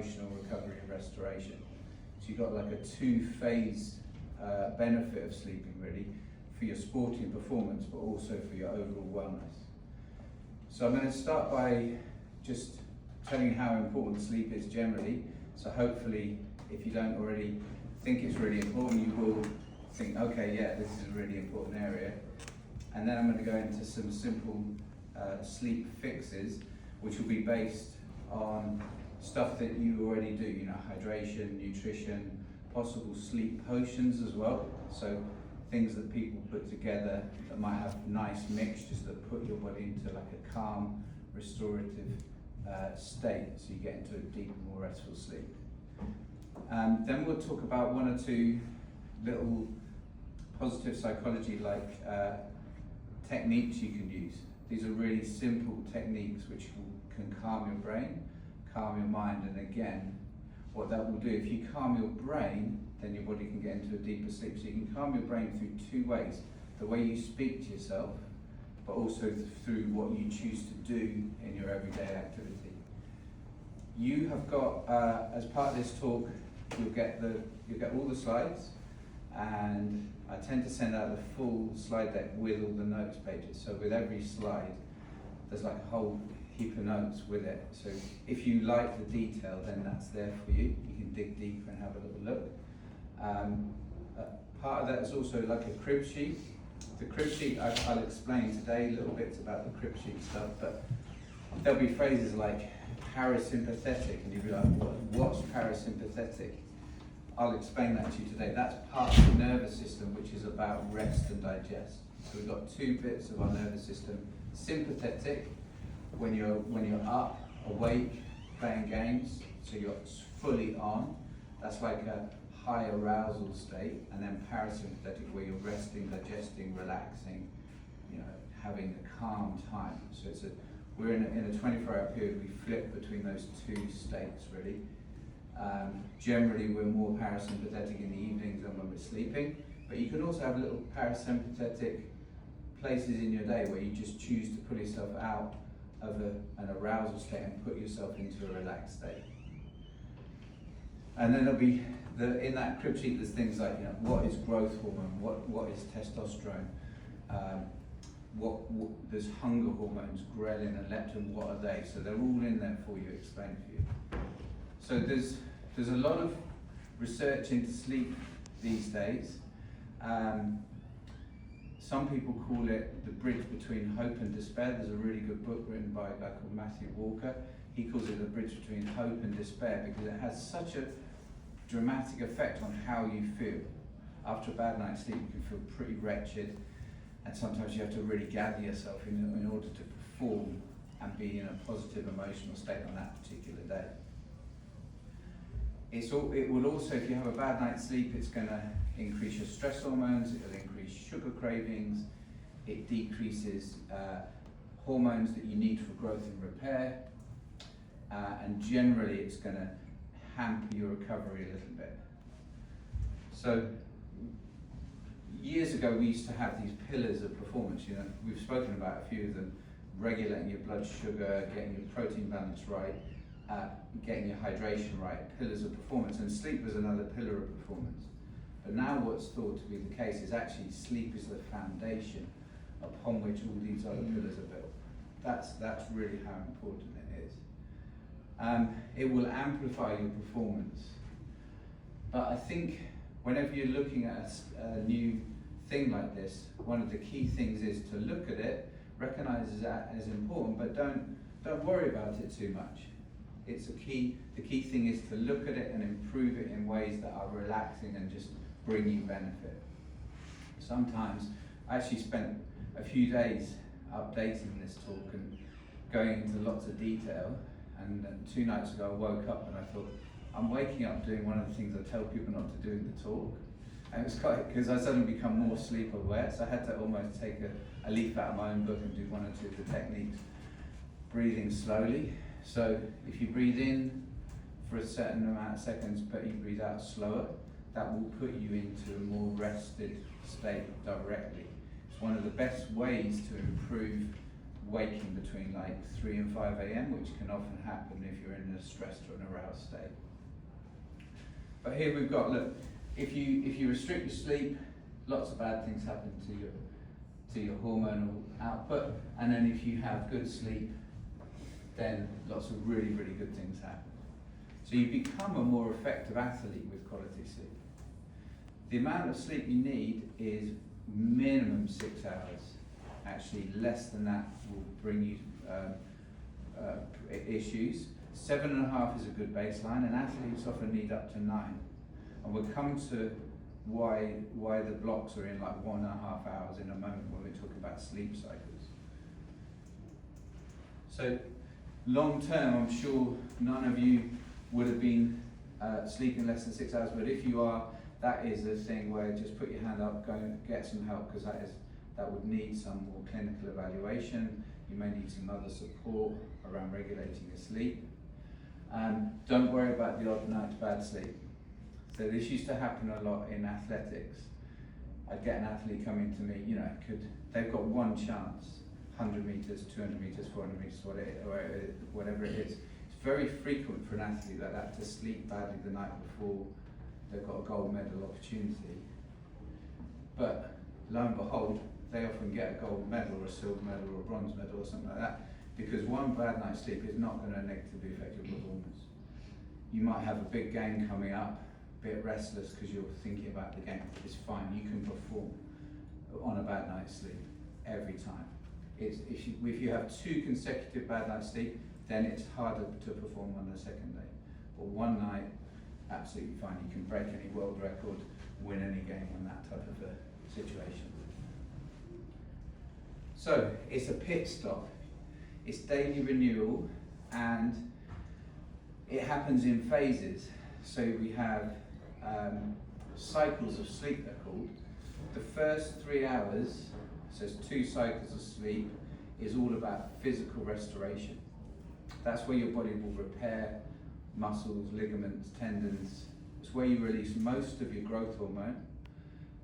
emotional recovery and restoration. So you've got like a two-phase benefit of sleeping really, for your sporting performance, but also for your overall wellness. So I'm going to start by just telling you how important sleep is generally. So hopefully, if you don't already think it's really important, you will think, okay, yeah, this is a really important area. And then I'm going to go into some simple sleep fixes, which will be based on stuff that you already do, you know, hydration, nutrition, possible sleep potions as well. So things that people put together that might have nice mixtures that put your body into like a calm, restorative state, so you get into a deep, more restful sleep. Then we'll talk about one or two little positive psychology like techniques you can use. These are really simple techniques which can calm your brain, calm your mind, and again, what that will do, if you calm your brain, then your body can get into a deeper sleep. So you can calm your brain through two ways: the way you speak to yourself, but also through what you choose to do in your everyday activity. You have got, as part of this talk, you'll get all the slides, and I tend to send out the full slide deck with all the notes pages. So with every slide, there's like a whole heap of notes with it. So if you like the detail, then that's there for you. You can dig deeper and have a little look. Part of that is also like a crib sheet. The crib sheet, I'll explain today little bits about the crib sheet stuff, but there'll be phrases like parasympathetic, and you'll be like, what's parasympathetic? I'll explain that to you today. That's part of the nervous system, which is about rest and digest. So we've got two bits of our nervous system: sympathetic, when you're up, awake, playing games, so you're fully on. That's like a high arousal state. And then parasympathetic, where you're resting, digesting, relaxing, you know, having a calm time. So we're in a 24-hour period. We flip between those two states really. Generally, we're more parasympathetic in the evenings than when we're sleeping, but you can also have little parasympathetic places in your day where you just choose to pull yourself out of an arousal state and put yourself into a relaxed state. And then there'll be, in that crib sheet, there's things like, you know, what is growth hormone, what is testosterone, there's hunger hormones, ghrelin and leptin, what are they? So they're all in there for you, explained for you. So there's a lot of research into sleep these days. Some people call it the bridge between hope and despair. There's a really good book written by a guy called Matthew Walker. He calls it the bridge between hope and despair because it has such a dramatic effect on how you feel. After a bad night's sleep, you can feel pretty wretched, and sometimes you have to really gather yourself in order to perform and be in a positive emotional state on that particular day. It will also, if you have a bad night's sleep, it's going to increase your stress hormones, it'll increase sugar cravings, it decreases hormones that you need for growth and repair, and generally it's going to hamper your recovery a little bit. So years ago we used to have these pillars of performance, you know, we've spoken about a few of them: regulating your blood sugar, getting your protein balance right, getting your hydration right, pillars of performance, and sleep was another pillar of performance. But now what's thought to be the case is actually sleep is the foundation upon which all these other pillars are built. That's really how important it is. It will amplify your performance. But I think whenever you're looking at a new thing like this, one of the key things is to look at it, recognize that as important, but don't worry about it too much. The key thing is to look at it and improve it in ways that are relaxing and just bring you benefit. Sometimes I actually spent a few days updating this talk and going into lots of detail, and 2 nights ago I woke up and I thought, I'm waking up doing one of the things I tell people not to do in the talk. And it was quite, because I suddenly become more sleep aware, so I had to almost take a leaf out of my own book and do 1 or 2 of the techniques. Breathing slowly. So if you breathe in for a certain amount of seconds, but you breathe out slower, that will put you into a more rested state directly. It's one of the best ways to improve waking between like 3 and 5 a.m, which can often happen if you're in a stressed or an aroused state. But here we've got, look, if you restrict your sleep, lots of bad things happen to your hormonal output, and then if you have good sleep, then lots of really, really good things happen. So you become a more effective athlete with quality sleep. The amount of sleep you need is minimum 6 hours. Actually, less than that will bring you issues. 7.5 is a good baseline, and athletes often need up to 9. And we'll come to why the blocks are in like 1.5 hours in a moment when we talk about sleep cycles. So long term, I'm sure none of you would have been sleeping less than 6 hours, but if you are, that is a thing where just put your hand up, go and get some help, because that would need some more clinical evaluation. You may need some other support around regulating your sleep. Don't worry about the odd night's bad sleep. So this used to happen a lot in athletics. I'd get an athlete coming to me, they've got one chance, 100 meters, 200 meters, 400 meters, whatever it is. It's very frequent for an athlete like that to sleep badly the night before they've got a gold medal opportunity. But lo and behold, they often get a gold medal or a silver medal or a bronze medal or something like that, because one bad night's sleep is not going to negatively affect your performance. You might have a big game coming up, a bit restless because you're thinking about the game. It's fine, you can perform on a bad night's sleep every time. If you have 2 consecutive bad nights sleep, then it's harder to perform on the second day. But one night, absolutely fine. You can break any world record, win any game on that type of a situation. So it's a pit stop. It's daily renewal, and it happens in phases. So we have cycles of sleep, they're called. The first 3 hours, so it's 2 cycles of sleep, is all about physical restoration. That's where your body will repair muscles, ligaments, tendons. It's where you release most of your growth hormone.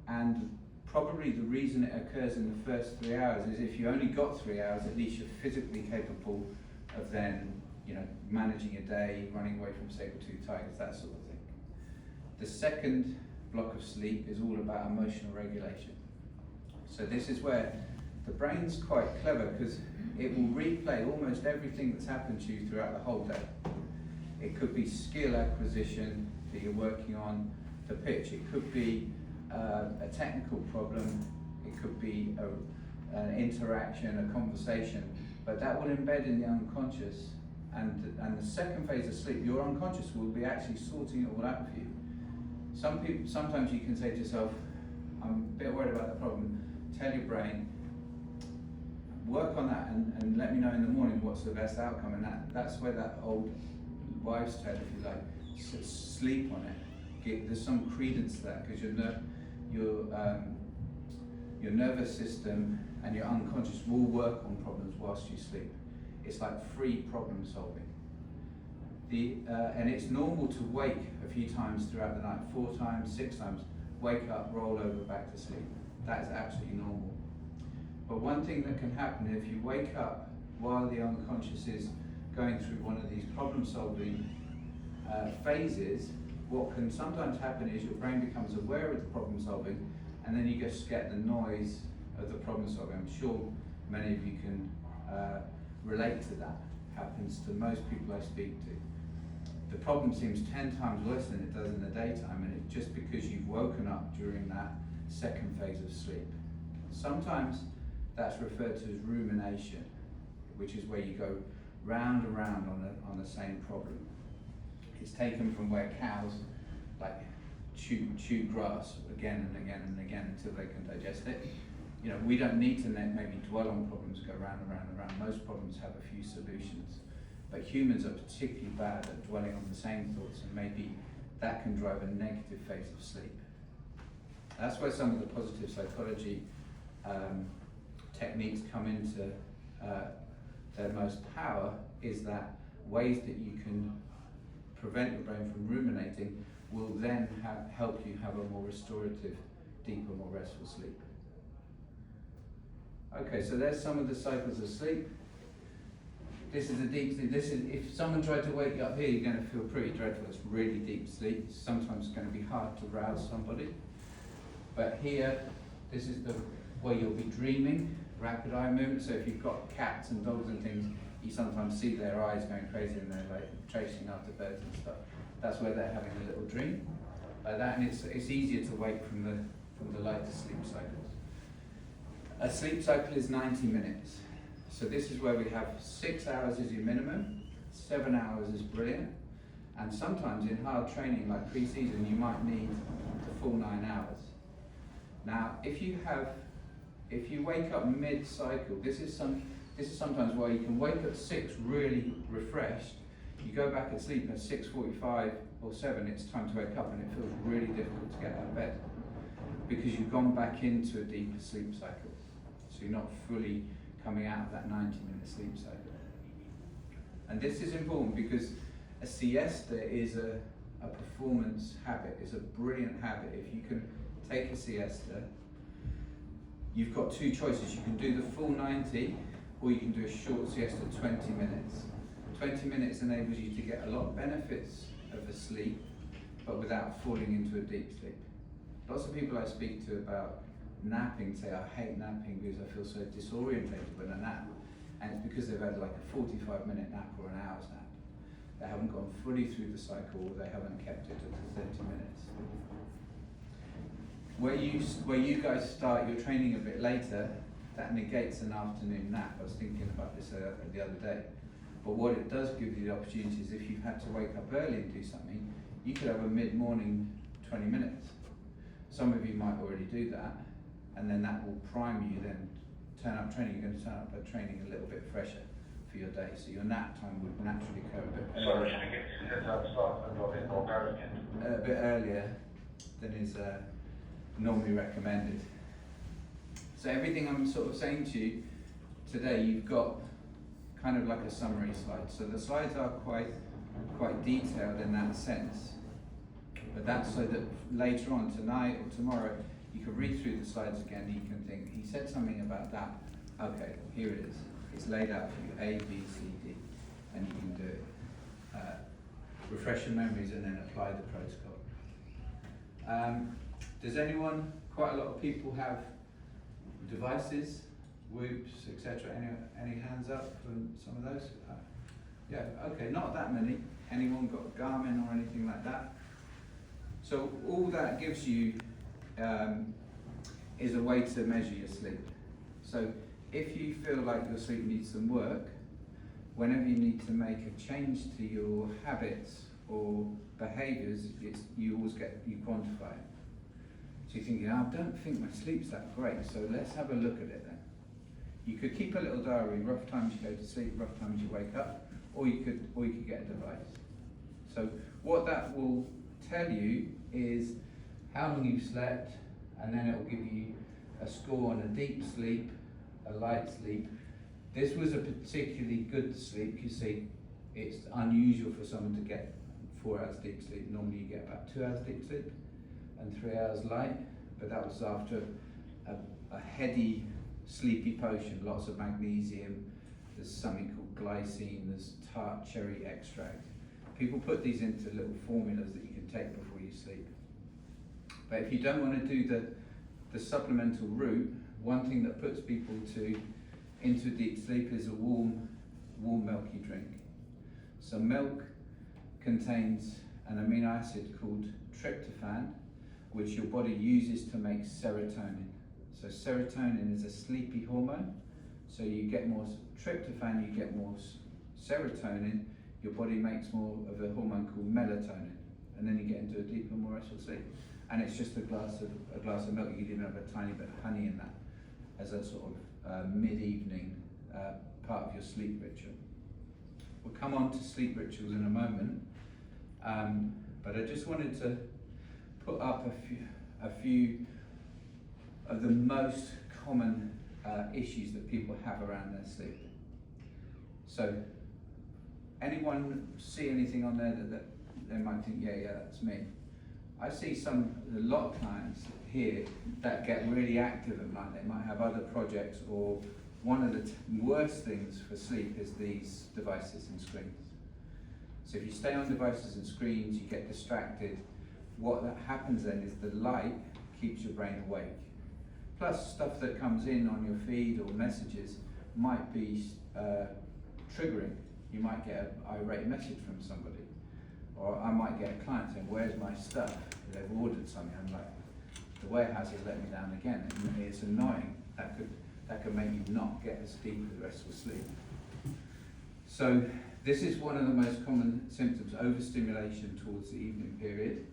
And probably the reason it occurs in the first 3 hours is if you only got 3 hours, at least you're physically capable of then, managing a day, running away from saber-toothed tigers, that sort of thing. The second block of sleep is all about emotional regulation. So this is where the brain's quite clever, because it will replay almost everything that's happened to you throughout the whole day. It could be skill acquisition that you're working on the pitch. It could be a technical problem. It could be an interaction, a conversation, but that will embed in the unconscious. And the second phase of sleep, your unconscious will be actually sorting it all out for you. Sometimes you can say to yourself, I'm a bit worried about the problem. Tell your brain, work on that and let me know in the morning what's the best outcome. And that's where that old wives' tale, if you like, sleep on it. There's some credence to that, because your nervous system and your unconscious will work on problems whilst you sleep. It's like free problem solving. And it's normal to wake a few times throughout the night, 4 times, 6 times, wake up, roll over, back to sleep. That is absolutely normal. But one thing that can happen, if you wake up while the unconscious is going through one of these problem solving phases, what can sometimes happen is your brain becomes aware of the problem solving, and then you just get the noise of the problem solving. I'm sure many of you can relate to that. Happens to most people I speak to. The problem seems 10 times worse than it does in the daytime, and it's just because you've woken up during that second phase of sleep. Sometimes that's referred to as rumination, which is where you go round and round on the same problem. It's taken from where cows chew grass again and again and again until they can digest it. We don't need to maybe dwell on problems, go round and round and round. Most problems have a few solutions. But humans are particularly bad at dwelling on the same thoughts, and maybe that can drive a negative phase of sleep. That's where some of the positive psychology techniques come into their most power, is that ways that you can prevent your brain from ruminating will then help you have a more restorative, deeper, more restful sleep. Okay, so there's some of the cycles of sleep. This is a deep sleep. This is, if someone tried to wake you up here, you're going to feel pretty dreadful. It's really deep sleep. Sometimes it's going to be hard to rouse somebody. But here, this is the way you'll be dreaming, rapid eye movement. So if you've got cats and dogs and things, you sometimes see their eyes going crazy and they're like chasing after birds and stuff. That's where they're having a little dream like that, and it's easier to wake from the lighter sleep cycles. A sleep cycle is 90 minutes. So this is where we have 6 hours is your minimum, 7 hours is brilliant, and sometimes in hard training like pre-season you might need the full 9 hours. Now if you wake up mid-cycle, this is sometimes where you can wake up 6 really refreshed, you go back and sleep at 6:45 or 7, it's time to wake up and it feels really difficult to get out of bed because you've gone back into a deeper sleep cycle. So you're not fully coming out of that 90-minute sleep cycle. And this is important because a siesta is a performance habit, is a brilliant habit. If you can take a siesta, you've got 2 choices. You can do the full 90 or you can do a short siesta, 20 minutes. 20 minutes enables you to get a lot of benefits of a sleep, but without falling into a deep sleep. Lots of people I speak to about napping say, I hate napping because I feel so disorientated when I nap. And it's because they've had like a 45-minute nap or an hour's nap. They haven't gone fully through the cycle, or they haven't kept it to the 30 minutes. Where you guys start your training a bit later, that negates an afternoon nap. I was thinking about this the other day. But what it does give you the opportunity is if you've had to wake up early and do something, you could have a mid-morning 20 minutes. Some of you might already do that, and then that will prime you then turn up training. You're going to turn up at training a little bit fresher for your day, so your nap time would naturally occur a bit earlier. A bit earlier than is normally recommended. So everything I'm sort of saying to you today, you've got kind of like a summary slide. So the slides are quite detailed in that sense, but that's so that later on tonight or tomorrow you can read through the slides again and you can think, he said something about that. Okay, here it is. It's laid out for you, A, B, C, D, and you can do it. Refresh your memories and then apply the protocol. Does anyone, quite a lot of people have devices, Whoops, etc. Any hands up for some of those? Yeah, okay, not that many. Anyone got a Garmin or anything like that? So all that gives you is a way to measure your sleep. So if you feel like your sleep needs some work, whenever you need to make a change to your habits or behaviours, you quantify it. So you're thinking, I don't think my sleep's that great, so let's have a look at it then. You could keep a little diary, rough times you go to sleep, rough times you wake up, or you could get a device. So what that will tell you is how long you've slept, and then it will give you a score on a deep sleep, a light sleep. This was a particularly good sleep. You see, it's unusual for someone to get 4 hours deep sleep. Normally you get about 2 hours deep sleep and 3 hours light, but that was after a heady, sleepy potion, lots of magnesium. There's something called glycine, there's tart cherry extract. People put these into little formulas that you can take before you sleep. But if you don't want to do the supplemental route, one thing that puts people into deep sleep is a warm milky drink. So milk contains an amino acid called tryptophan, which your body uses to make serotonin. So serotonin is a sleepy hormone. So you get more tryptophan, you get more serotonin, your body makes more of a hormone called melatonin, and then you get into a deeper, more restful sleep. And it's just a glass of milk. You can even have a tiny bit of honey in that as a sort of mid-evening part of your sleep ritual. We'll come on to sleep rituals in a moment, but I just wanted to put up a few of the most common issues that people have around their sleep. So, anyone see anything on there that they might think, yeah, that's me? I see a lot of clients here that get really active at night. They might have other projects, or one of the worst things for sleep is these devices and screens. So if you stay on devices and screens, you get distracted. What that happens then is the light keeps your brain awake. Plus, stuff that comes in on your feed or messages might be triggering. You might get an irate message from somebody. Or I might get a client saying, "Where's my stuff?" They've ordered something. I'm like, "The warehouse has let me down again." And it's annoying. That could make you not get as deep as restful sleep. So this is one of the most common symptoms: overstimulation towards the evening period.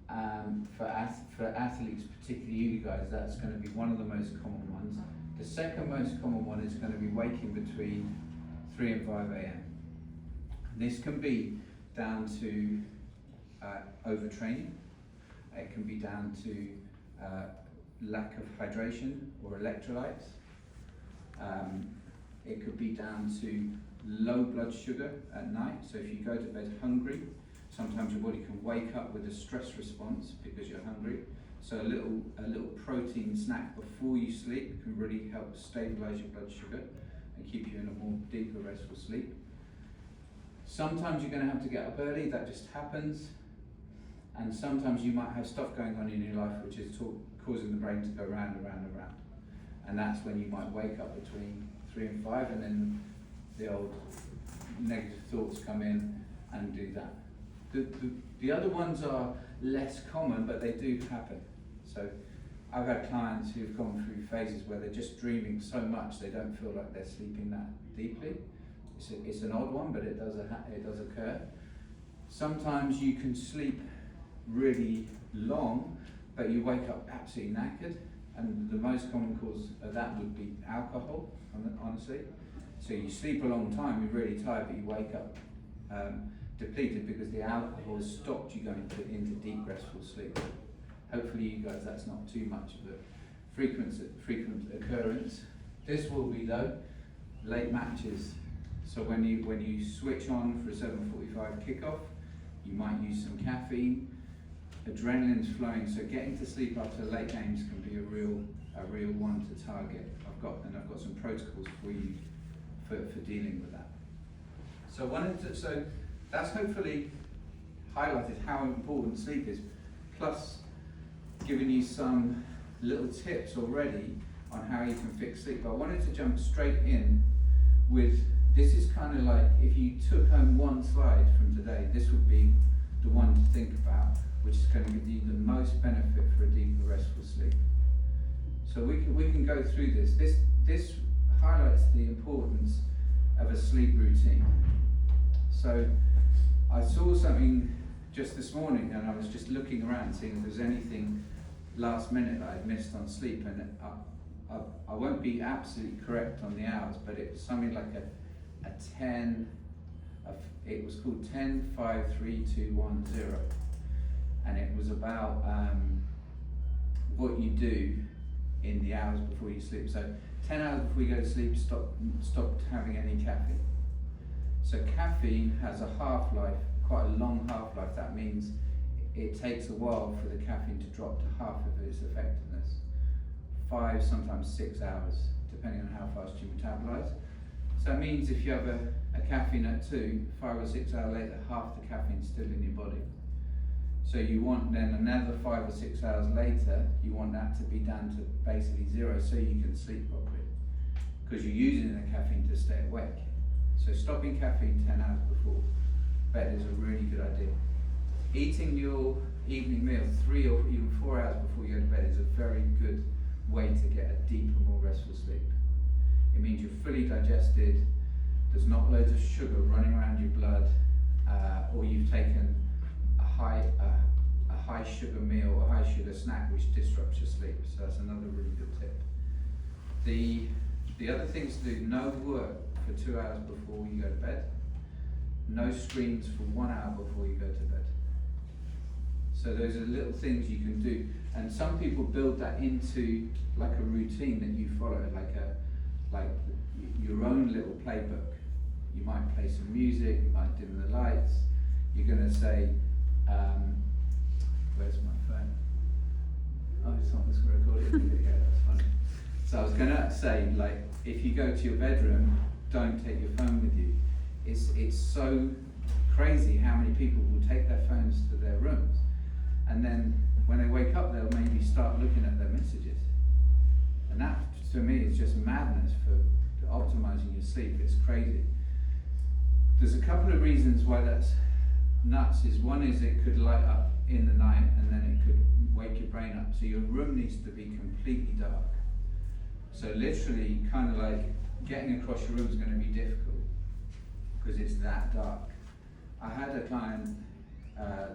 For athletes, particularly you guys, that's going to be one of the most common ones. The second most common one is going to be waking between 3 and 5 a.m. This can be down to overtraining. It can be down to lack of hydration or electrolytes. It could be down to low blood sugar at night. So if you go to bed hungry, sometimes your body can wake up with a stress response because you're hungry. So a little protein snack before you sleep can really help stabilize your blood sugar and keep you in a more deeper restful sleep. Sometimes you're going to have to get up early, that just happens. And sometimes you might have stuff going on in your life which is causing the brain to go round and round and round. And that's when you might wake up between 3 and 5, and then the old negative thoughts come in and do that. The other ones are less common, but they do happen. So I've had clients who've gone through phases where they're just dreaming so much they don't feel like they're sleeping that deeply. It's an odd one, but it does occur. Sometimes you can sleep really long, but you wake up absolutely knackered, and the most common cause of that would be alcohol, honestly. So you sleep a long time, you're really tired, but you wake up depleted because the alcohol has stopped you going into deep restful sleep. Hopefully you guys, that's not too much of a frequent occurrence. This will be though, late matches. So when you switch on for a 7:45 kickoff, you might use some caffeine. Adrenaline's flowing, so getting to sleep after late games can be a real one to target. I've got some protocols for you for dealing with that. So that's hopefully highlighted how important sleep is, plus giving you some little tips already on how you can fix sleep. But I wanted to jump straight in with, this is kind of like, if you took home one slide from today, this would be the one to think about, which is going to give you the most benefit for a deeper restful sleep. So we can go through this. This highlights the importance of a sleep routine. So I saw something just this morning, and I was just looking around seeing if there's anything last minute that I'd missed on sleep, and I won't be absolutely correct on the hours, but it was something like a 10. It was called 10-5-3-2-1-0, and it was about what you do in the hours before you sleep. So 10 hours before you go to sleep, stop having any caffeine. So caffeine has a half-life, quite a long half-life. That means it takes a while for the caffeine to drop to half of its effectiveness. 5, sometimes 6 hours, depending on how fast you metabolize. So that means if you have a caffeine at 2, 5 or 6 hours later, half the caffeine's still in your body. So you want then another 5 or 6 hours later, you want that to be down to basically 0 so you can sleep properly, because you're using the caffeine to stay awake. So stopping caffeine 10 hours before bed is a really good idea. Eating your evening meal 3 or even 4 hours before you go to bed is a very good way to get a deeper, more restful sleep. It means you're fully digested, there's not loads of sugar running around your blood, or you've taken a high sugar meal or high sugar snack which disrupts your sleep. So that's another really good tip. The other things to do: no work for 2 hours before you go to bed, no screens for 1 hour before you go to bed. So those are little things you can do, and some people build that into like a routine that you follow, like your own little playbook. You might play some music, you might dim the lights. You're going to say, Where's my phone? Oh, someone's recording the video, that's funny. So I was going to say, like, if you go to your bedroom, don't take your phone with you. It's so crazy how many people will take their phones to their rooms, and then when they wake up, they'll maybe start looking at their messages. And that, to me, is just madness for optimizing your sleep. It's crazy. There's a couple of reasons why that's nuts. One is it could light up in the night and then it could wake your brain up. So your room needs to be completely dark. So literally, kind of like getting across your room is going to be difficult because it's that dark. I had a client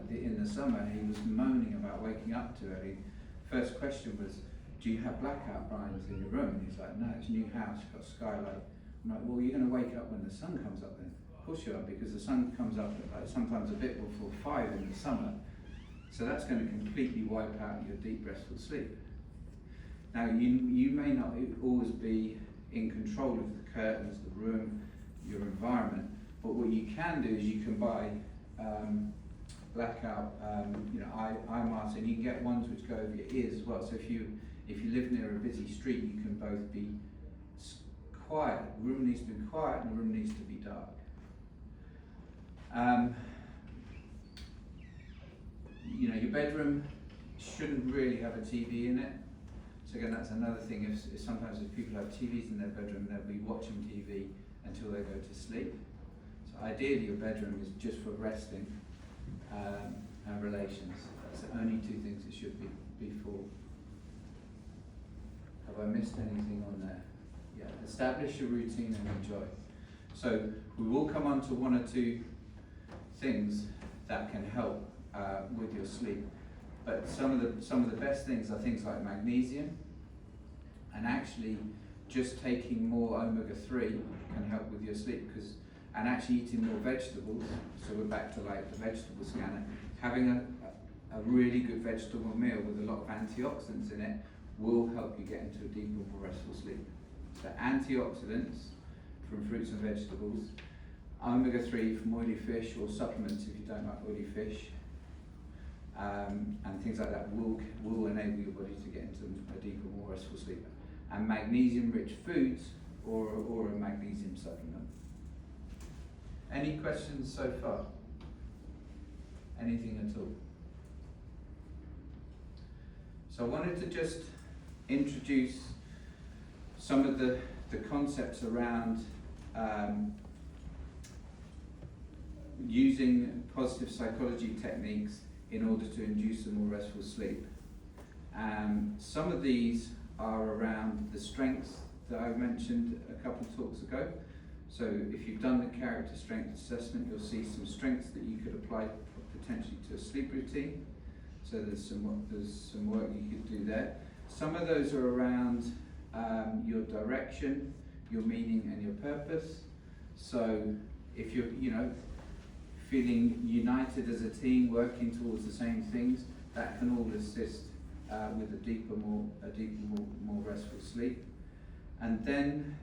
in the summer, he was moaning about waking up too early. First question was, do you have blackout blinds in your room? And he's like, no, it's a new house, it's got a skylight. I'm like, well, you're going to wake up when the sun comes up then. Of course you are, because the sun comes up at like sometimes a bit before 5 in the summer. So that's going to completely wipe out your deep restful sleep. Now you may not always be in control of the curtains, the room, your environment, but what you can do is you can buy blackout, eye masks, and you can get ones which go over your ears as well. So if you live near a busy street, you can both be quiet. The room needs to be quiet, and the room needs to be dark. Your bedroom shouldn't really have a TV in it. So again, that's another thing. If sometimes if people have TVs in their bedroom, they'll be watching TV until they go to sleep. So ideally, your bedroom is just for resting and relations. That's the only two things it should be for. Have I missed anything on there? Yeah, establish a routine and enjoy. So we will come on to one or two things that can help with your sleep. But some of the best things are things like magnesium, and actually just taking more omega-3 can help with your sleep, and actually eating more vegetables. So we're back to like the vegetable scanner. Having a really good vegetable meal with a lot of antioxidants in it will help you get into a deeper, more restful sleep. So antioxidants from fruits and vegetables, omega-3 from oily fish, or supplements if you don't like oily fish, and things like that will enable your body to get into a deeper, more restful sleep. And magnesium-rich foods or a magnesium supplement. Any questions so far? Anything at all? So I wanted to just introduce some of the concepts around using positive psychology techniques in order to induce a more restful sleep. Some of these are around the strengths that I mentioned a couple of talks ago. So if you've done the character strength assessment, you'll see some strengths that you could apply potentially to a sleep routine. So there's some work you could do there. Some of those are around your direction, your meaning and your purpose. So if you're feeling united as a team, working towards the same things, that can all assist with a deeper, more restful sleep. And then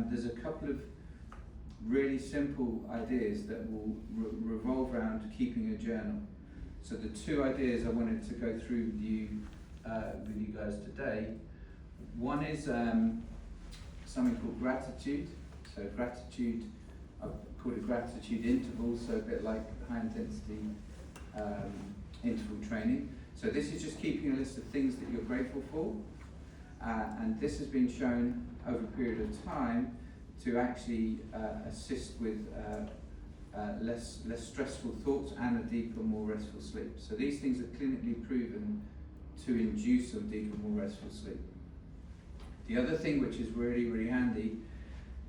there's a couple of really simple ideas that will revolve around keeping a journal. So the two ideas I wanted to go through with you guys today. One is something called gratitude. So gratitude, I've called it gratitude intervals, so a bit like high intensity interval training. So this is just keeping a list of things that you're grateful for, and this has been shown over a period of time to actually assist with less stressful thoughts and a deeper, more restful sleep. So these things are clinically proven to induce a deeper, more restful sleep. The other thing which is really, really handy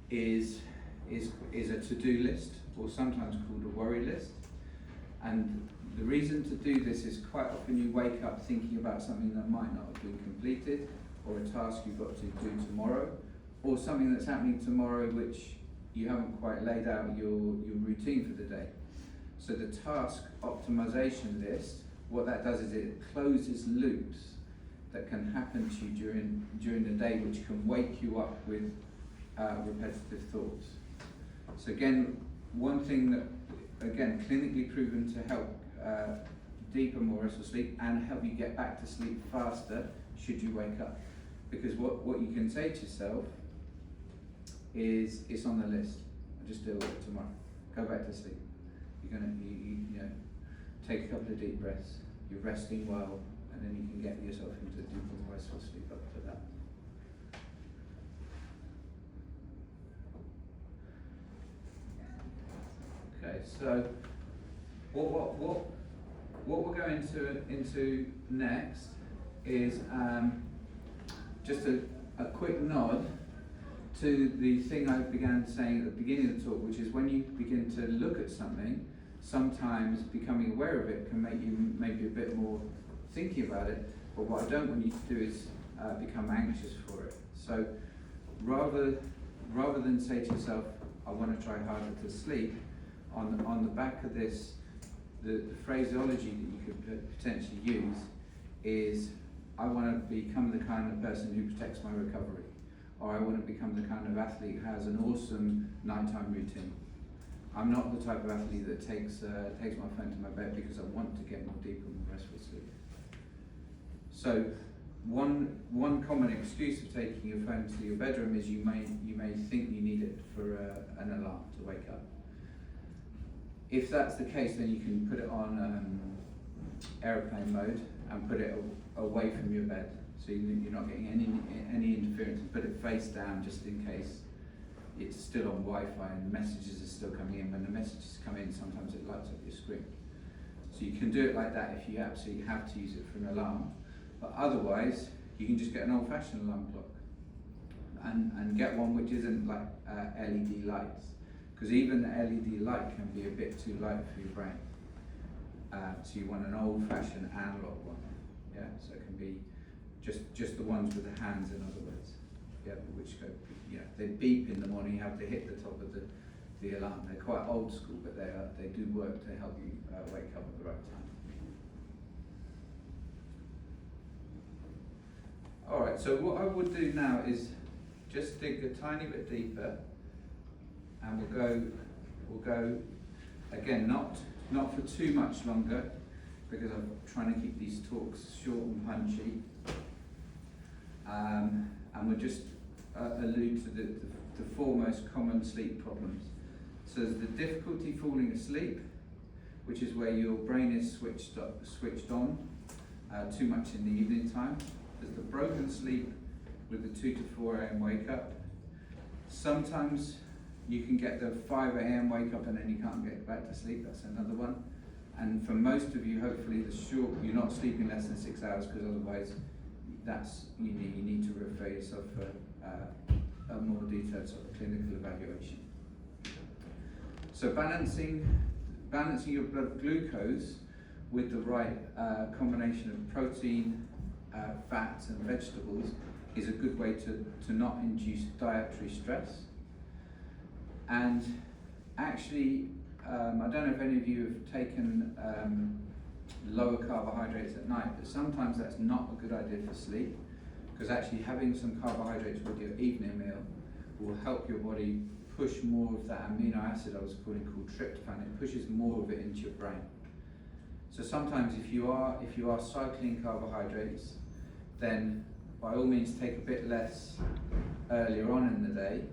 is a to-do list, or sometimes called a worry list. And the reason to do this is quite often you wake up thinking about something that might not have been completed, or a task you've got to do tomorrow, or something that's happening tomorrow which you haven't quite laid out your routine for the day. So the task optimization list, what that does is it closes loops that can happen to you during the day, which can wake you up with repetitive thoughts. So again, one thing that, again, clinically proven to help deeper, more restful sleep and help you get back to sleep faster should you wake up. Because what you can say to yourself is, it's on the list, I'll just deal with it tomorrow. Go back to sleep. You're gonna, you know, take a couple of deep breaths, you're resting well, and then you can get yourself into deeper, more restful sleep after that. Okay, so what we're going into next is just a quick nod to the thing I began saying at the beginning of the talk, which is when you begin to look at something, sometimes becoming aware of it can make you maybe a bit more thinking about it, but what I don't want you to do is become anxious for it. So rather than say to yourself, I want to try harder to sleep, on the back of this, the phraseology that you could potentially use is, I want to become the kind of person who protects my recovery, or I want to become the kind of athlete who has an awesome nighttime routine. I'm not the type of athlete that takes my phone to my bed because I want to get more deeper, more restful sleep. So one common excuse of taking your phone to your bedroom is you may think you need it for an alarm to wake up. If that's the case, then you can put it on airplane mode and put it away from your bed, so you're not getting any interference. Put it face down just in case it's still on Wi-Fi and the messages are still coming in. When the messages come in, sometimes it lights up your screen. So you can do it like that if you absolutely have to use it for an alarm. But otherwise, you can just get an old-fashioned alarm clock and get one which isn't like LED lights. Because even the LED light can be a bit too light for your brain. So you want an old-fashioned analog one. Yeah, so it can be just the ones with the hands, in other words. Yeah, which go, they beep in the morning. You have to hit the top of the alarm. They're quite old school, but they do work to help you wake up at the right time. All right. So what I would do now is just dig a tiny bit deeper. And we'll go again, not for too much longer, because I'm trying to keep these talks short and punchy. And we'll just allude to the four most common sleep problems. So there's the difficulty falling asleep, which is where your brain is switched on too much in the evening time. There's the broken sleep with the 2 to 4 a.m. wake up. Sometimes you can get the 5 a.m. wake up and then you can't get back to sleep. That's another one. And for most of you, hopefully, you're not sleeping less than 6 hours, because otherwise, you need to refer yourself for a more detailed sort of clinical evaluation. So balancing your blood glucose with the right combination of protein, fats, and vegetables is a good way to not induce dietary stress. And actually, I don't know if any of you have taken lower carbohydrates at night, but sometimes that's not a good idea for sleep, because actually having some carbohydrates with your evening meal will help your body push more of that amino acid I was called tryptophan. It pushes more of it into your brain. So sometimes if you are cycling carbohydrates, then by all means take a bit less earlier on in the day,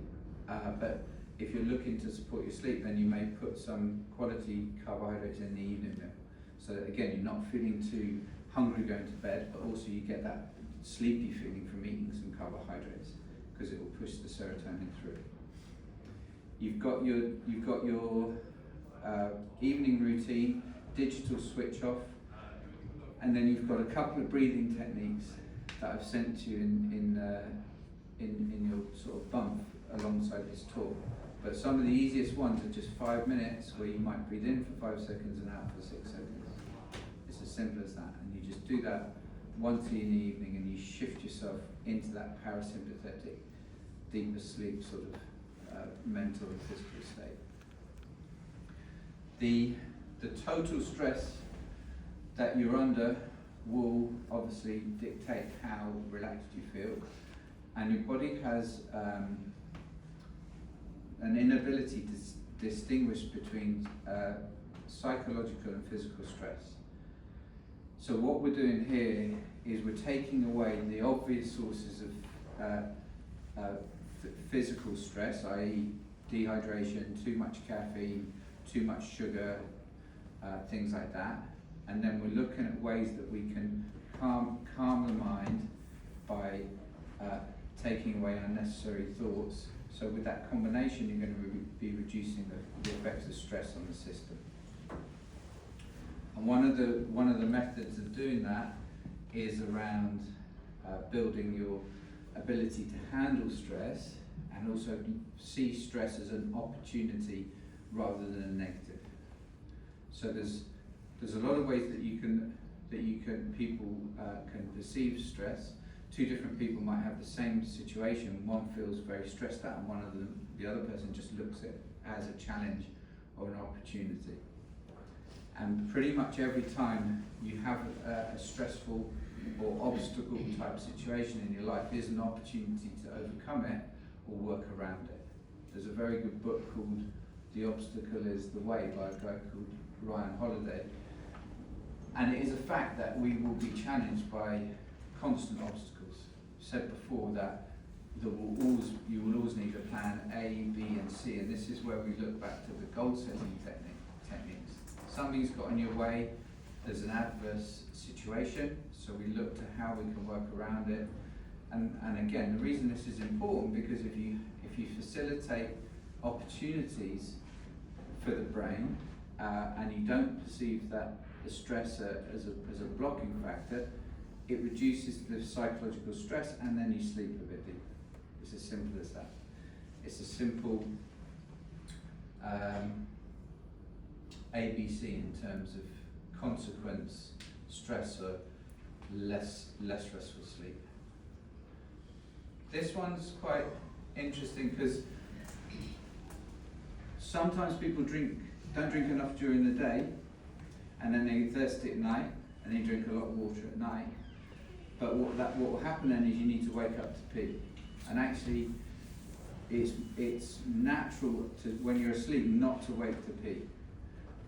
but if you're looking to support your sleep, then you may put some quality carbohydrates in the evening meal. So that again, you're not feeling too hungry going to bed, but also you get that sleepy feeling from eating some carbohydrates, because it will push the serotonin through. You've got your evening routine, digital switch off, and then you've got a couple of breathing techniques that I've sent to you in your sort of bump alongside this talk. But some of the easiest ones are just 5 minutes, where you might breathe in for 5 seconds and out for 6 seconds. It's as simple as that, and you just do that once in the evening, and you shift yourself into that parasympathetic, deeper sleep sort of mental and physical state. The total stress that you're under will obviously dictate how relaxed you feel, and your body has an inability to distinguish between psychological and physical stress. So what we're doing here is we're taking away the obvious sources of physical stress, i.e. dehydration, too much caffeine, too much sugar, things like that. And then we're looking at ways that we can calm the mind by taking away unnecessary thoughts. So with that combination, you're going to be reducing the effects of stress on the system. And one of the methods of doing that is around building your ability to handle stress and also see stress as an opportunity rather than a negative. So there's a lot of ways that people can perceive stress. Two different people might have the same situation. One feels very stressed out, and the other person just looks at it as a challenge or an opportunity. And pretty much every time you have a stressful or obstacle type situation in your life, is an opportunity to overcome it or work around it. There's a very good book called The Obstacle is the Way by a guy called Ryan Holiday. And it is a fact that we will be challenged by constant obstacles. I've said before that you will always need a plan A, B and C, and this is where we look back to the goal setting techniques. Something's got in your way, there's an adverse situation, so we look to how we can work around it. And again, the reason this is important, because if you facilitate opportunities for the brain and you don't perceive that the stress as a blocking factor, it reduces the psychological stress and then you sleep a bit deeper. It's as simple as that. It's a simple ABC in terms of consequence, stress, or less restful sleep. This one's quite interesting because sometimes people don't drink enough during the day, and then they get thirsty at night, and they drink a lot of water at night. But what will happen then is you need to wake up to pee, and actually, it's natural to, when you're asleep, not to wake to pee.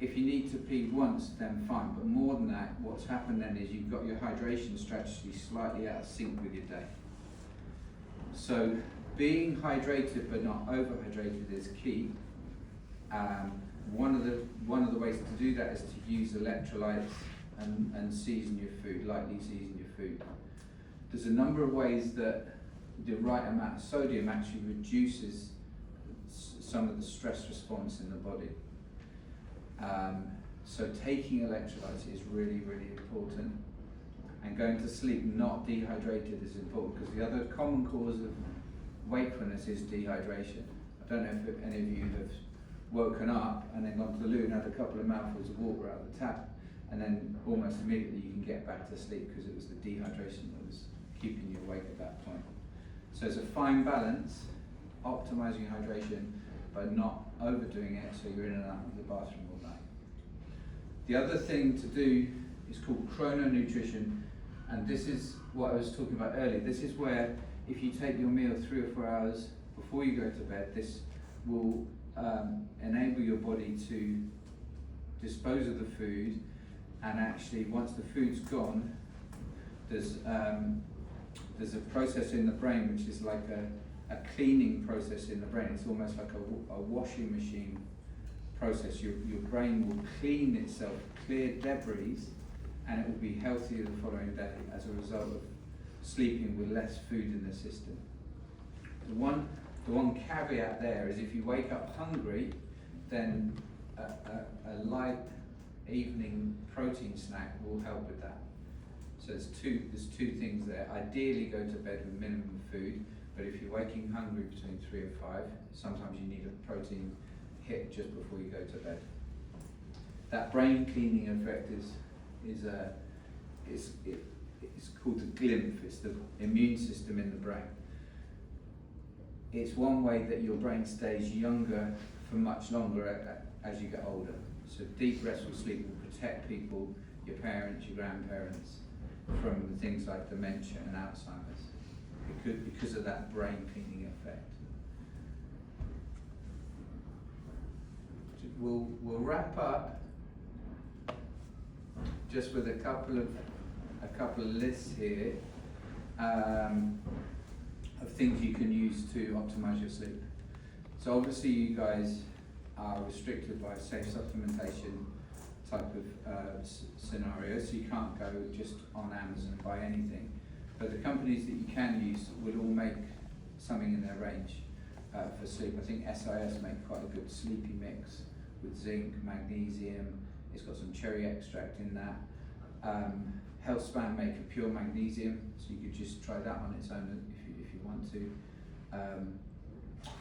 If you need to pee once, then fine. But more than that, what's happened then is you've got your hydration strategy slightly out of sync with your day. So being hydrated but not overhydrated is key. One of the ways to do that is to use electrolytes and season your food, lightly season your food. There's a number of ways that the right amount of sodium actually reduces some of the stress response in the body. So taking electrolytes is really, really important. And going to sleep not dehydrated is important, because the other common cause of wakefulness is dehydration. I don't know if any of you have woken up and then gone to the loo and had a couple of mouthfuls of water out of the tap, and then almost immediately you can get back to sleep because it was the dehydration that was keeping you awake at that point. So it's a fine balance, optimizing hydration, but not overdoing it so you're in and out of the bathroom all night. The other thing to do is called chrononutrition, and this is what I was talking about earlier. This is where if you take your meal 3 or 4 hours before you go to bed, this will enable your body to dispose of the food, and actually once the food's gone, there's a process in the brain which is like a cleaning process in the brain. It's almost like a washing machine process. Your brain will clean itself, clear debris, and it will be healthier the following day as a result of sleeping with less food in the system. The one caveat there is if you wake up hungry, then a light evening protein snack will help with that. So there's two things there. Ideally go to bed with minimum food, but if you're waking hungry between 3 and 5, sometimes you need a protein hit just before you go to bed. That brain cleaning effect is called the glymph. It's the immune system in the brain. It's one way that your brain stays younger for much longer as you get older. So deep restful sleep will protect people, your parents, your grandparents, from things like dementia and Alzheimer's because of that brain cleaning effect. We'll wrap up just with a couple of lists here of things you can use to optimize your sleep. So obviously you guys are restricted by safe supplementation type of scenario, so you can't go just on Amazon and buy anything. But the companies that you can use will all make something in their range for sleep. I think SIS make quite a good sleepy mix with zinc, magnesium. It's got some cherry extract in that. Healthspan make a pure magnesium, so you could just try that on its own if you want to.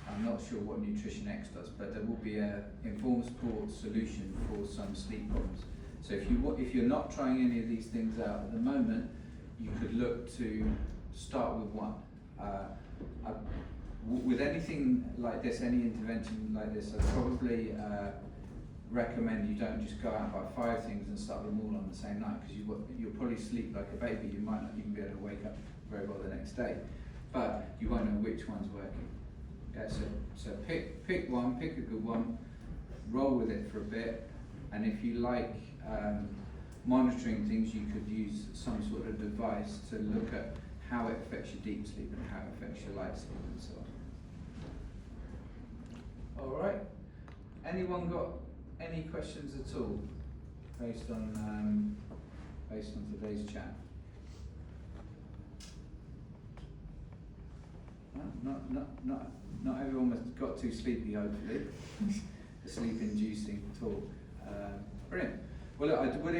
I'm not sure what Nutrition X does, but there will be a informed sport solution for some sleep problems. So if you're not trying any of these things out at the moment, you could look to start with one. With anything like this, any intervention like this, I'd probably recommend you don't just go out and buy 5 things and start them all on the same night, because you'll probably sleep like a baby. You might not even be able to wake up very well the next day, but you won't know which one's working. Okay, so pick one, pick a good one, roll with it for a bit, and if you like monitoring things, you could use some sort of device to look at how it affects your deep sleep and how it affects your light sleep and so on. All right. Anyone got any questions at all based on today's chat? Not everyone has got too sleepy, hopefully. A sleep-inducing talk. Brilliant. Well, look, I would